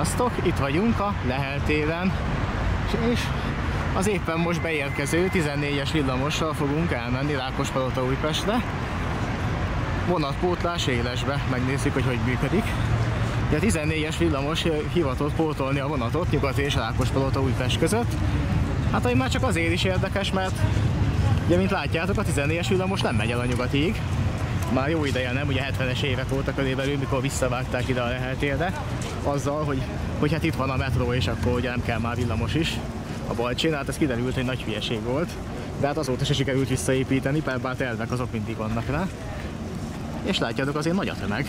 Sziasztok! Itt vagyunk a Lehel téren, és az éppen most beérkező 14-es villamossal fogunk elmenni Rákospalota-Újpestre. Vonatpótlás élesbe, megnézzük, hogy működik. A 14-es villamos hivatott pótolni a vonatot Nyugat és Rákospalota-Újpest között. Hát ami már csak azért is érdekes, mert ugye, mint látjátok, a 14-es villamos nem megy el a Nyugatig. Már jó ideje nem, ugye 70-es évek voltak körülbelül, mikor visszavágták ide a Lehel térre, azzal, hogy hát itt van a metró, és akkor ugye nem kell már villamos is a Balcsin. Hát ez kiderült, hogy nagy hülyeség volt, de hát azóta se sikerült visszaépíteni, bár tervek azok mindig vannak rá. És látjátok, azért nagy a tömeg.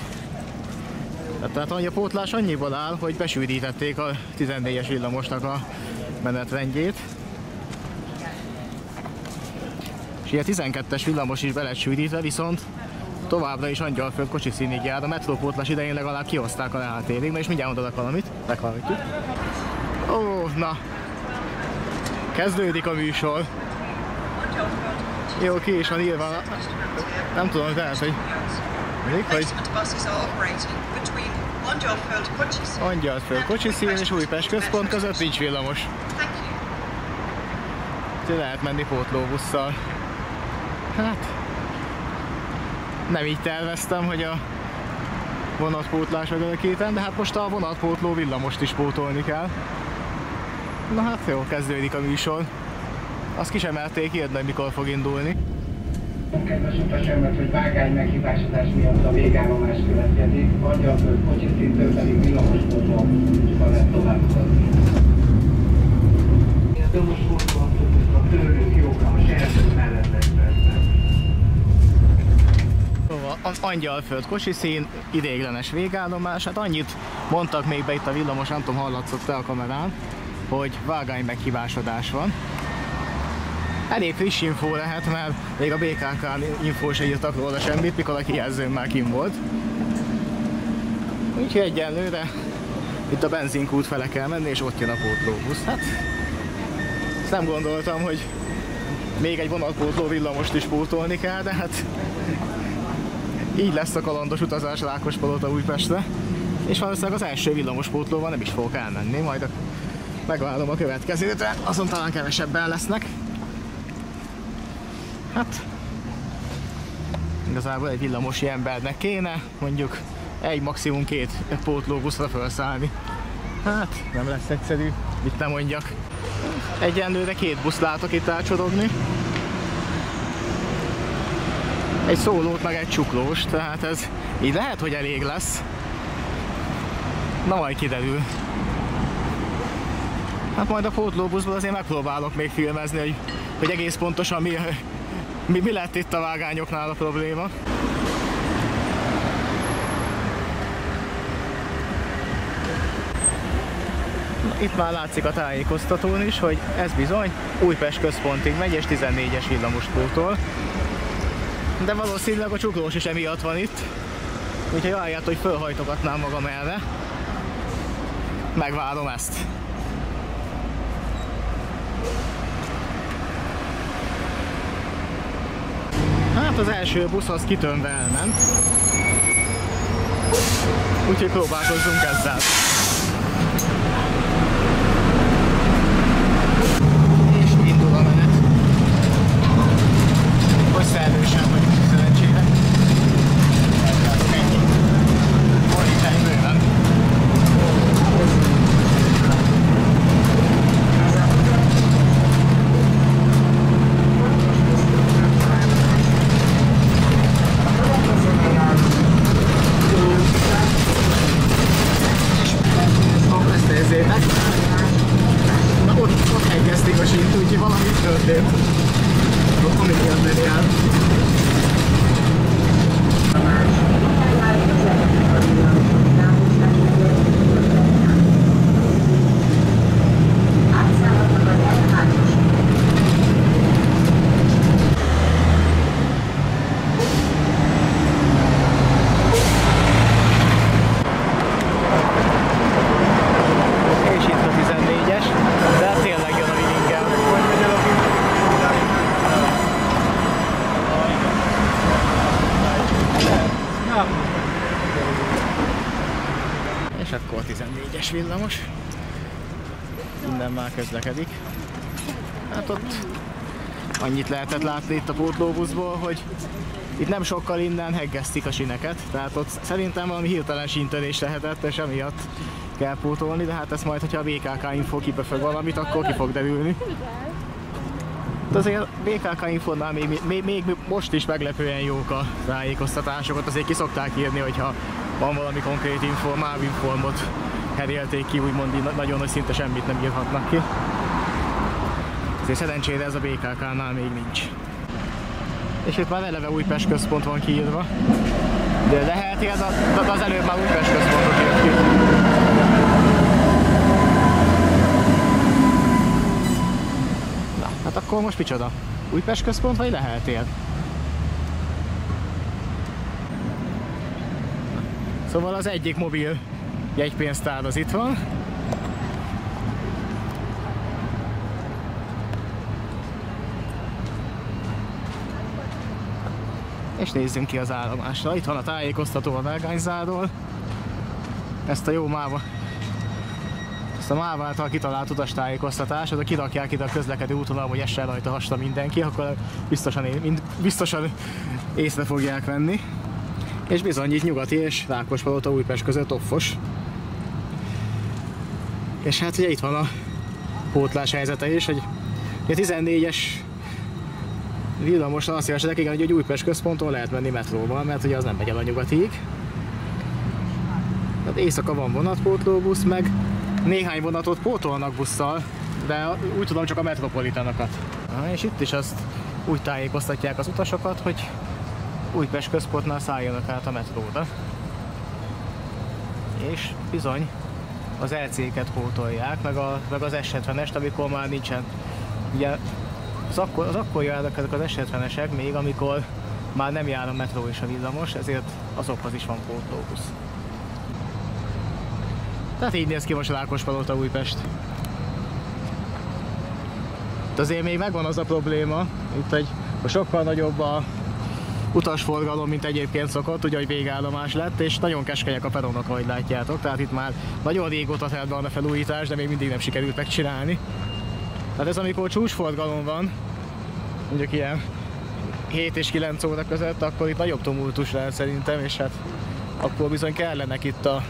Tehát a pótlás annyiból áll, hogy besűrítették a 14-es villamosnak a menetrendjét. És ilyen 12-es villamos is be lett sűrítve, viszont továbbra is Angyalföld kocsiszínig jár. A metrópótlás idején legalább kihozták a Lehel térig. Na és mindjárt mondanak valamit, meghallgatjuk. Ó, na! Kezdődik a műsor. Jó, ki is van írva. Nem tudom, hogy lehet, hogy... Angyalföld kocsiszín és Újpest központ között nincs villamos. Úgyhogy lehet menni pótlóbusszal. Hát... Nem így terveztem, hogy a vonatpótlás megörökítem, de hát most a vonatpótló villamost is pótolni kell. Na hát jó, kezdődik a műsor. Azt ki sem merték írni, hogy mikor fog indulni. Kedves utasemmet, hogy vágány meghibásodás miatt a végállomás következik, Angyalföld kocsiszíntől pedig villamospótlóval lehet továbbhozni. A villamospótlóautóbusznak tőlünk jókra a Serdő mellett lesz percben. Az Angyalföld kocsiszín, ideiglenes végállomás. Hát annyit mondtak még be itt a villamos, nem tudom, hallatszott-e a kamerán, hogy vágány meghibásodás van. Elég friss infó lehet, mert még a BKK infó se írtak róla semmit, mikor a kijelzőn már kim volt. Úgyhogy egyenlőre itt a benzinkút fele kell menni, és ott jön a pótlóbusz. Hát nem gondoltam, hogy még egy vonatpótló villamost is pótolni kell, de hát így lesz a kalandos utazás Rákospalota-Újpestre. És valószínűleg az első villamospótlóval nem is fogok elmenni, majd megvárom a következőtre, azon talán kevesebben lesznek. Hát igazából egy villamosi embernek kéne mondjuk egy, maximum két pótlóbuszra felszállni. Hát nem lesz egyszerű, mit nem mondjak. Egyenlőre két busz látok itt átcsorogni. Egy szólót meg egy csuklós, tehát ez így lehet, hogy elég lesz. Na majd kiderül. Hát majd a pótlóbuszból azért megpróbálok még filmezni, hogy egész pontosan mi lett itt a vágányoknál a probléma. Na, itt már látszik a tájékoztatón is, hogy ez bizony Újpest központig megy és 14-es villamos pótol. De valószínűleg a csuklós is emiatt van itt. Úgyhogy várját, hogy fölhajtogatnám magam erre. Megvárom ezt. Hát az első busz az kitömve elment. Úgyhogy próbálkozzunk ezzel. És indul a menet. Hogy szervősen vagyunk szerencsére. Elkálltok ennyi. Fordítani bőven. 14-es villamos. Minden már közlekedik. Hát ott annyit lehetett látni itt a pótlóbuszból, hogy itt nem sokkal innen heggeztik a sineket, tehát ott szerintem valami hirtelen síntörés lehetett, és emiatt kell pótolni, de hát ezt majd, hogyha a BKK Info kibefög valamit, akkor ki fog derülni. De azért a BKK Infónál még most is meglepően jók a tájékoztatásokat, azért ki szokták írni, hogyha van valami konkrét info, mávinformot herélték ki, úgymond nagyon, hogy szinte semmit nem írhatnak ki. Azért szerencsére ez a BKK-nál még nincs. És itt már eleve Újpest központ van kiírva. De lehet, hogy az előbb már Újpest központot írt ki. Na, hát akkor most micsoda? Újpest központ vagy Leheltér? Szóval az egyik mobil jegypénztár az itt van. És nézzünk ki az állomásra. Itt van a tájékoztató a Vágányzádról. Ezt a jó máva. Ezt a máv által kitalált utastájékoztatás, oda kirakják ide a közlekedő útvonalon, hogy essen rajta hasta mindenki, akkor biztosan észre fogják venni. És bizony itt Nyugati és Rákospalota Újpest között offos. És hát ugye itt van a pótlás helyzete is, hogy a 14-es villamosra azt javasolják, igen, hogy Újpest központon lehet menni metróval, mert ugye az nem megy el a Nyugatig. Tehát éjszaka van vonatpótlóbusz, meg néhány vonatot pótolnak busszal, de úgy tudom csak a metropolitanokat. És itt is azt úgy tájékoztatják az utasokat, hogy Újpest központnál szálljanak át a metróra. És bizony az LC-ket pótolják, meg az S70-est, amikor már nincsen. Ugye az akkor járnak ezek az S70-esek még, amikor már nem jár a metró és a villamos, ezért azokhoz is van pótlóbusz. Tehát így néz ki most Rákospalota Újpest. De azért még megvan az a probléma, itt, hogy sokkal nagyobb a utasforgalom, mint egyébként szokott, ugye, hogy végállomás lett, és nagyon keskenyek a peronok, ahogy látjátok, tehát itt már nagyon régóta telt van a felújítás, de még mindig nem sikerült megcsinálni. Tehát ez amikor csúcsforgalom van, mondjuk ilyen 7 és 9 óra között, akkor itt nagyobb tumultus lehet szerintem, és hát akkor bizony kellenek itt a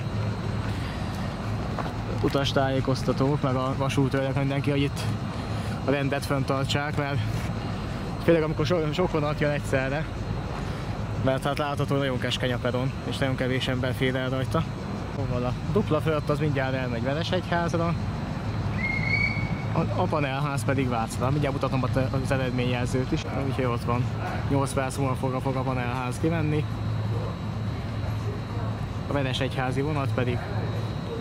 utastájékoztatók, meg a vasútőrök, mindenki, hogy itt a rendet fenntartsák, mert főleg amikor sok vonat jön egyszerre, mert hát látható, nagyon keskeny a peron, és nagyon kevés ember fér el rajta. A dupla fölött az mindjárt elmegy Veresegyházra, a panelház pedig Vácra. Mindjárt mutatom az eredményjelzőt is, úgyhogy ott van. 8 perc múlva fog a panelház kimenni. A Veresegyházi vonat pedig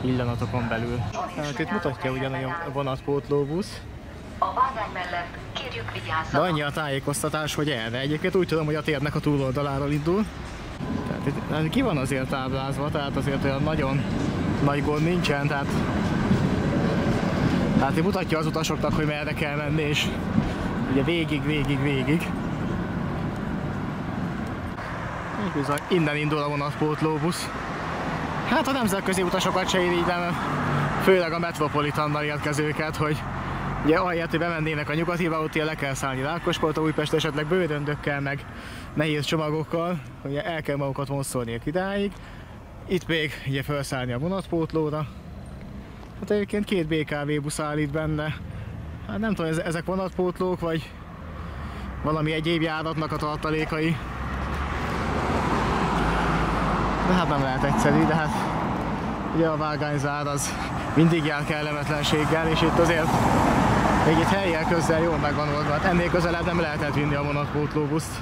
pillanatokon belül. Hát itt mutatja ugyan a vonatpótlóbusz. A vágány mellett kérjük vigyázzanak. De annyi a tájékoztatás, hogy erre. Egyébként úgy tudom, hogy a térnek a túloldaláról indul. Tehát itt ki van azért táblázva, tehát azért olyan nagyon nagy gond nincsen, tehát itt mutatja az utasoknak, hogy merre kell menni, és ugye végig. És bizony, innen indul a vonatpótlóbusz. Hát a nemzetközi utasokat se irigylem, főleg a metropolitannal érkezőket, hogy ugye ahelyett, hogy bemennének a Nyugatiba, ott le kell szállni Rákospalota Újpest, esetleg bőröndökkel, meg nehéz csomagokkal, hogy el kell magukat vonszolni idáig. Itt még ugye felszállni a vonatpótlóra. Hát egyébként 2 BKV busz áll itt benne. Hát nem tudom, ezek vonatpótlók, vagy valami egyéb járatnak a tartalékai. De hát nem lehet egyszerű, de hát ugye a Vágányzár az mindig jár kellemetlenséggel, és itt azért még itt hellyel közel jól megvan oldva. Hát ennél közelebb nem lehetett vinni a vonatpótlóbuszt.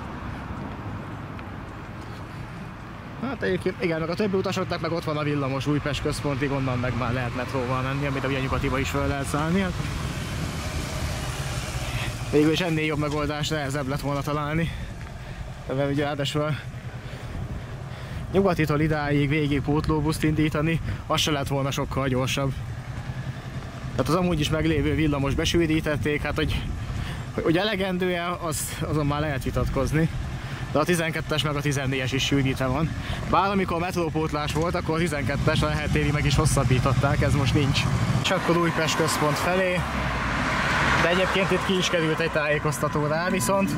Hát egyébként igen, meg a többi utasoknak meg ott van a villamos Újpest központig, onnan meg már lehet metróval menni, amit ugye Nyugatiba is fel lehet szállni. Hát végül is ennél jobb megoldást nehezebb lett volna találni. De ugye ráadásul Nyugatitól idáig végig pótlóbuszt indítani, az se lett volna sokkal gyorsabb. Tehát az amúgy is meglévő villamos besűrítették, hát hogy elegendő-e, azon már lehet vitatkozni. de a 12-es meg a 14-es is sűrítve van. Bár amikor metrópótlás volt, akkor a 12-es a Lehel térig meg is hosszabbították, ez most nincs. És akkor Újpest központ felé, de egyébként itt ki is került egy tájékoztató rá, viszont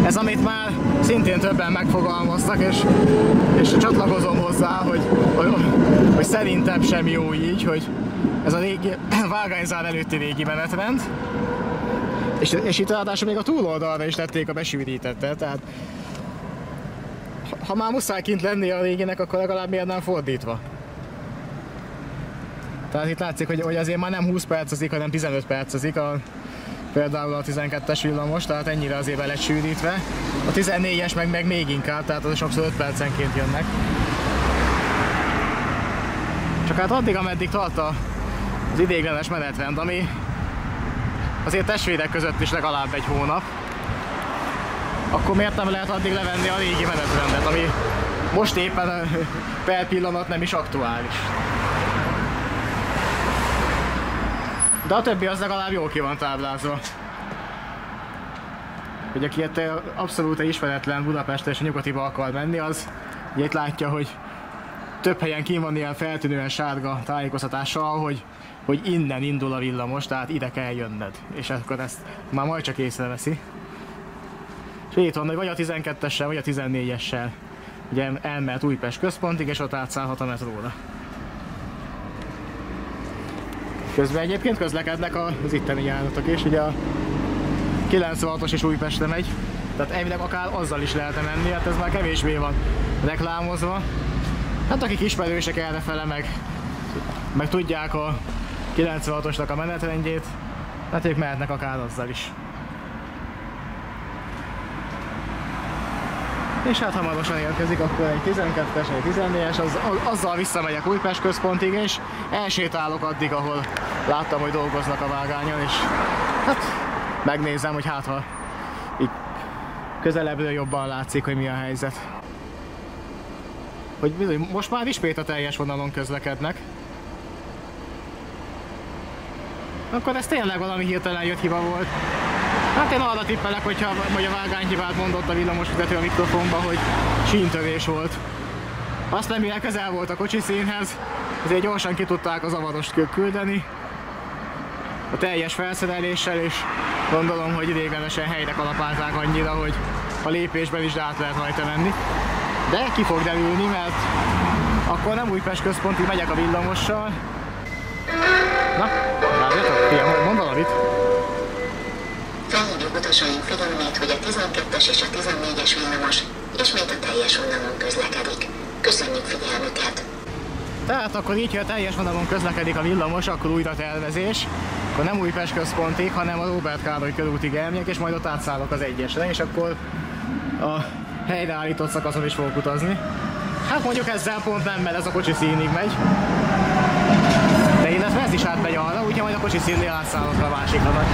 ez, amit már szintén többen megfogalmaztak, és csatlakozom hozzá, hogy szerintem sem jó így, hogy ez a régi vágányzár előtti régi menetrend, és itt ráadásul még a túloldalra is tették a besűrítettet, tehát ha már muszáj kint lenni a réginek, akkor legalább miért nem fordítva. Tehát itt látszik, hogy azért már nem 20 percezik, hanem 15 percezik például a 12-es villamos, tehát ennyire azért be lett sűrítve. A 14-es meg még inkább, tehát az sokszor 5 percenként jönnek. Csak hát addig, ameddig tart az ideiglenes menetrend, ami azért testvérek között is legalább egy hónap, akkor miért nem lehet addig levenni a régi menetrendet, ami most éppen per pillanat nem is aktuális. De a többi az legalább jól ki van táblázva. Hogy aki abszolút ismeretlen Budapestre és a nyugatiba akar menni, az ugye itt látja, hogy több helyen kín van ilyen feltűnően sárga tájékoztatással, hogy innen indul a villamos, tehát ide kell jönned. És akkor ezt már majd csak észreveszi. És itt van, hogy vagy a 12-essel, vagy a 14-essel ugye elmehet Újpest központig, és ott átszállhat a metróra. Közben egyébként közlekednek az itteni járatok is, ugye a 96-os is Újpestre megy, tehát elvileg akár azzal is lehetne menni, hát ez már kevésbé van reklámozva. Hát akik ismerősek errefele, meg tudják a 96-osnak a menetrendjét, hát ők mehetnek akár azzal is. És hát hamarosan érkezik akkor egy 12-es, egy 14-es, azzal visszamegyek Újpest központig, és elsétálok addig, ahol láttam, hogy dolgoznak a vágányon, és hát megnézem, hogy hát ha így közelebbről jobban látszik, hogy mi a helyzet. Hogy bizony, most már ismét a teljes vonalon közlekednek. Akkor ez tényleg valami hirtelen jött hiba volt. Hát én arra tippelek, hogy a vágányhibát mondott a villamosvezető a mikrofonba, hogy síntörés volt. Azt nem, mivel közel volt a kocsiszínhez, ezért gyorsan ki tudták a zavarost küldeni a teljes felszereléssel, és gondolom, hogy ideiglenesen helyre kalapálták annyira, hogy a lépésben is át lehet rajta menni. De ki fog derülni, mert akkor nem Újpest központig megyek a villamossal. Na, várjatok, fiam, mondd valamit. Felhívjuk utasaink figyelmét, hogy a 12-es és a 14-es villamos ismét a teljes vonalon közlekedik. Köszönjük figyelmüket! Tehát akkor így, hogy a teljes vonalon közlekedik a villamos, akkor újra tervezés. Akkor nem Újpest központig, hanem a Róbert Károly körútig elmegyek, és majd ott átszállok az 1-esre, és akkor a helyreállított szakaszon is fogok utazni. Hát mondjuk ezzel pont nem, mert ez a kocsi színig megy. De illetve ez is átmegy arra, úgyhogy majd a kocsi színnél átszállok a másikra.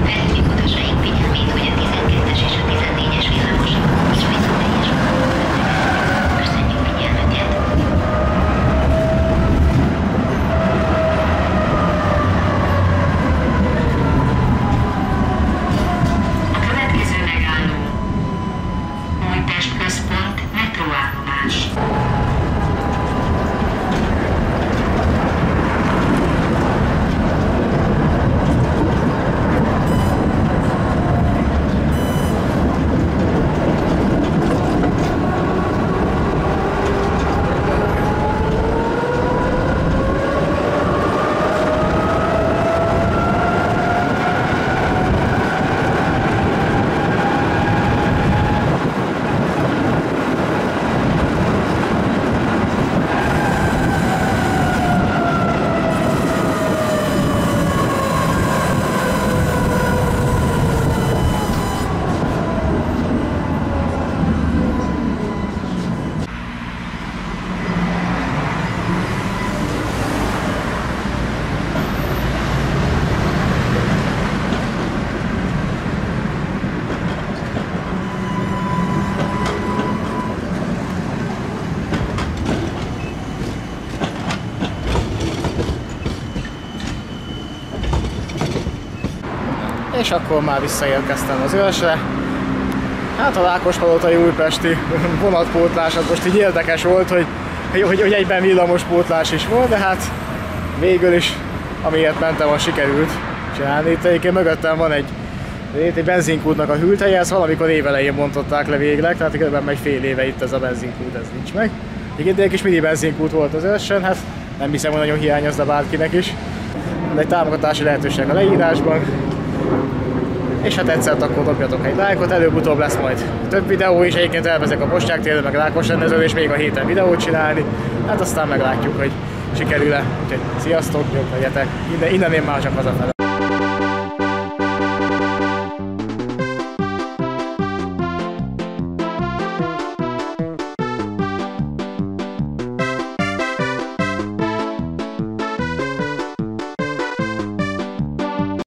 Felhívjuk utasaink figyelmét, hogy a 12-es És akkor már visszaérkeztem az Őrsre. Hát a Rákospalotai újpesti vonatpótlás az most így érdekes volt, hogy egyben villamospótlás is volt, de hát végül is amiért mentem, az sikerült csinálni. Itt egyébként mögöttem van egy benzinkútnak a hűlthelye, ezt valamikor évelején bontották le végleg, tehát kb. Egy fél éve itt ez a benzinkút, ez nincs meg. Egyébként egy kis mini benzinkút volt az Őrsön, hát nem hiszem, hogy nagyon hiányozna bárkinek is. De egy támogatási lehetőség a leírásban. És ha tetszett, akkor dobjatok egy lájkot, előbb-utóbb lesz majd több videó is, egyébként elvezek a Bosnyák térre, meg Rákosrendezőn, és még a héten videót csinálni. Hát aztán meglátjuk, hogy sikerül-e. Úgyhogy sziasztok, jobb legyetek, innen én már csak hazafele.